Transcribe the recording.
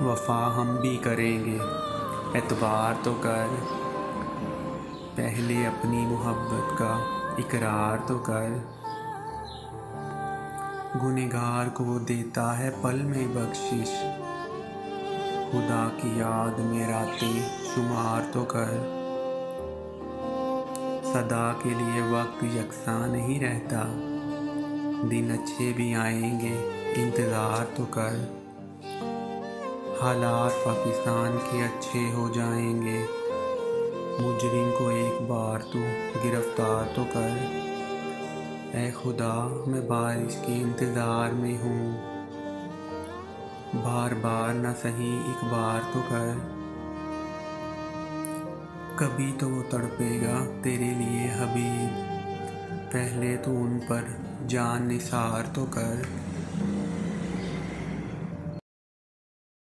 वफ़ा हम भी करेंगे, एतबार तो कर, पहले अपनी मोहब्बत का इकरार तो कर। गुनहगार को देता है पल में बख्शिश, खुदा की याद में रातें शुमार तो कर। सदा के लिए वक्त यकसा नहीं रहता, दिन अच्छे भी आएंगे, इंतज़ार तो कर। हालात पाकिस्तान के अच्छे हो जाएंगे, मुजरिम को एक बार तू गिरफ्तार तो कर। ऐ खुदा मैं बारिश के इंतज़ार में हूँ, बार बार न सही एक बार तो कर। कभी तो वो तड़पेगा तेरे लिए हबीब, पहले तो उन पर जान निसार तो कर।